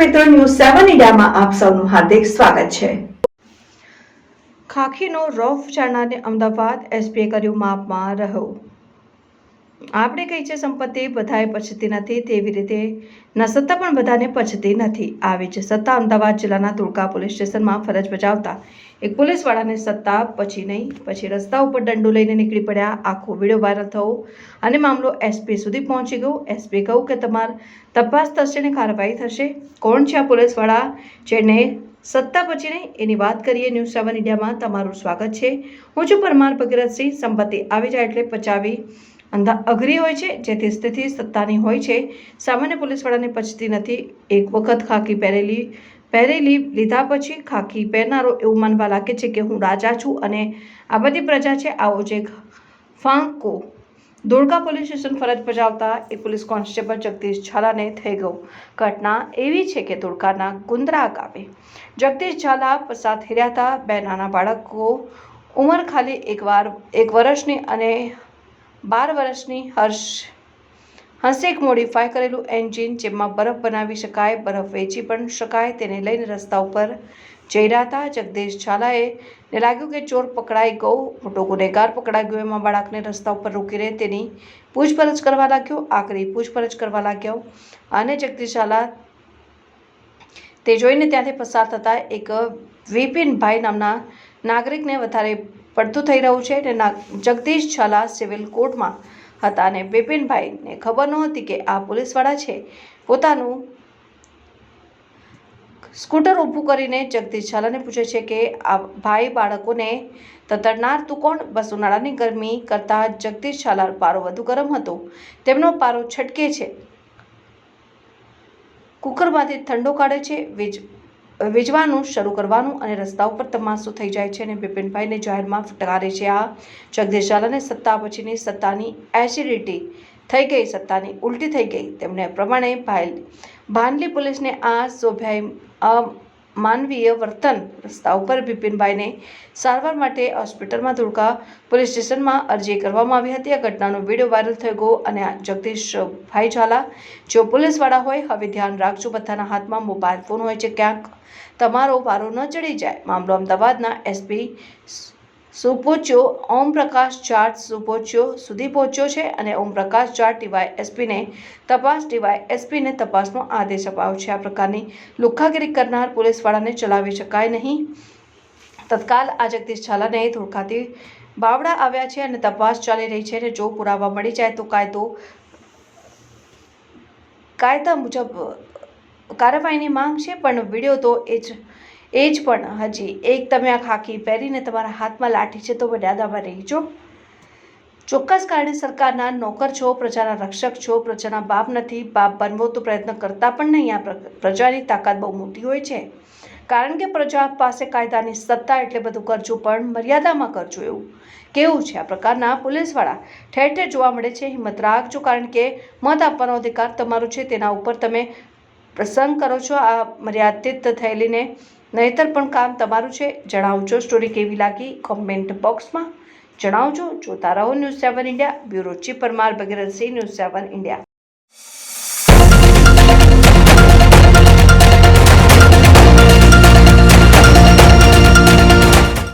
મિત્રો, ન્યૂઝ 7 ઇન્ડિયામાં આપ સૌનું હાર્દિક સ્વાગત છે। ખાખીનો રોફ ચારનારને અમદાવાદ એસપીએ કર્યું માપમાં રહ્યો। આપણે કહી છે સંપત્તિ બધાએ પછતી નથી, તેવી રીતે ના સત્તા પણ બધાને પછતી નથી। આવી જ સત્તા અમદાવાદ જિલ્લાના ધોળકા પોલીસ સ્ટેશનમાં ફરજ બજાવતા એક પોલીસવાળાને સત્તા પછી રસ્તા ઉપર દંડો લઈને નીકળી પડ્યા। આખો વિડીયો વાયરલ થયો અને મામલો એસપી સુધી પહોંચી ગયો। એસપીએ કહ્યું કે તમારી તપાસ થશે ને કાર્યવાહી થશે। કોણ છે આ પોલીસવાળા જેને સત્તા પછી નહીં એની વાત કરીએ। ન્યૂઝ 7 ઇન્ડિયામાં તમારું સ્વાગત છે। હું છું પરમાર ભગીરથસિંહ। સંપત્તિ આવી જાય એટલે પચાવી અઘરી હોય છે, જેથી સ્થિતિ સત્તાની હોય છે। સામાન્ય પોલીસવાળાને પચતી નથી। એક વખત ખાખી પહેરેલી લીધા પછી ખાખી પહેરનારો એવું માનવા લાગે છે કે હું રાજા છું અને આ બધી પ્રજા છે। આવો જ એક ફાંકો ધોળકા પોલીસ સ્ટેશન ફરજ બજાવતા એક પોલીસ કોન્સ્ટેબલ જગદીશ ઝાલાને થઈ ગયો। ઘટના એવી છે કે ધોળકાના ગુંદરા ગામે જગદીશ ઝાલા પસાર થઈ રહ્યા હતા। બે નાના બાળકો, ઉંમર ખાલી એક વર્ષની અને 12 વર્ષની હંસે એક મોડિફાય કરેલું એન્જિન જેમાં બરફ બનાવી શકાય, બરફ વેચી પણ શકાય, તેને લઈને રસ્તા ઉપર જઈ રહ્યા હતા। જગદીશ ઝાલાને લાગ્યું કે ચોર પકડાઈ ગયો, મોટો ગુનેગાર પકડાઈ ગયો। એમાં બાળકને રસ્તા ઉપર રોકીને તેની પૂછપરછ કરવા લાગ્યો। આખરી પૂછપરછ કરવા લાગ્યો અને જગદીશ ઝાલા તે જોઈને ત્યાંથી પસાર થતા એક વિપિનભાઈ નામના નાગરિકને વધારે પડતું થઈ રહ્યું છે અને જગદીશ ઝાલા સિવિલ કોર્ટમાં હતા અને વિપિનભાઈને ખબર નહોતી કે આ પોલીસવાળા છે। પોતાનું સ્કૂટર ઊભું કરીને જગદીશ ઝાલાને પૂછે છે કે આ ભાઈ બાળકોને તતડનાર તું કોણ? બસ ઉનાળાની ગરમી કરતાં જગદીશ ઝાલા પારો વધુ ગરમ હતો। તેમનો પારો છટકે છે, કુકરમાંથી ઠંડો કાઢે છે, વીજવાનું શરૂ કરવાનું અને રસ્તા ઉપર તમાશો થઈ જાય છે અને વિપિનભાઈને જાહેરમાં ફટકારે છે। આ જગદીશ ઝાલાને સત્તા પછીની સત્તાની એસિડિટી થઈ ગઈ, સત્તાની ઉલટી થઈ ગઈ। તેમને પ્રમાણે ભાનલી પોલીસને આ શોભ્યાય અમાનવીય વર્તન રસ્તા ઉપર વિપિનભાઈને સારવાર માટે હોસ્પિટલમાં ધોળકા પોલીસ સ્ટેશનમાં અરજી કરવામાં આવી હતી। આ ઘટનાનો વિડીયો વાયરલ થઈ ગયો અને જગદીશભાઈ ઝાલા જેઓ પોલીસવાળા હોય, હવે ધ્યાન રાખજો, બધાના હાથમાં મોબાઈલ ફોન હોય છે, ક્યાંક તમારો વારો ન ચડી જાય। મામલો અમદાવાદના એસપી ઓમપ્રકાશ જાટ સુધી પહોંચ્યો છે અને ઓમપ્રકાશ જાટ ડીવાયએસપીને તપાસનો આદેશ અપાયો છે। આ પ્રકારની લુખ્ખાગીરી કરનાર પોલીસવાળાને ચલાવી શકાય નહીં। તત્કાલ આ જગદીશ ઝાલાને ધોળકાથી બાવડા આવ્યા છે અને તપાસ ચાલી રહી છે અને જો પુરાવા મળી જાય તો કાયદા મુજબ કાર્યવાહીની માંગ છે। પણ વિડીયો તો એ જ પણ હજી એક તમે આ ખાખી પહેરીને તમારા હાથમાં લાઠી છે તો મર્યાદામાં રહીજો। ચોક્કસ કારણે સરકારના નોકર છો, પ્રજાના રક્ષક છો, પ્રજાના બાપ નથી। બાપ બનવો તો પ્રયત્ન કરતા પણ નહીં। આ પ્રજાની તાકાત બહુ મોટી હોય છે, કારણ કે પ્રજા પાસે કાયદાની સત્તા, એટલે બધું કરજો પણ મર્યાદામાં કરજો એવું કેવું છે। આ પ્રકારના પોલીસવાળા ઠેર ઠેર જોવા મળે છે। હિંમત રાખજો, કારણ કે મત આપવાનો અધિકાર તમારો છે, તેના ઉપર તમે પ્રસંગ કરો છો। આ મર્યાદિત થયેલીને નહીતર પણ કામ તમારું છે। જણાવજો સ્ટોરી કેવી લાગી, કોમેન્ટ બોક્સમાં જણાવજો। જોતા રહો news 7 India. Bureau chief Parmar Bhagirathsinh, news 7 India.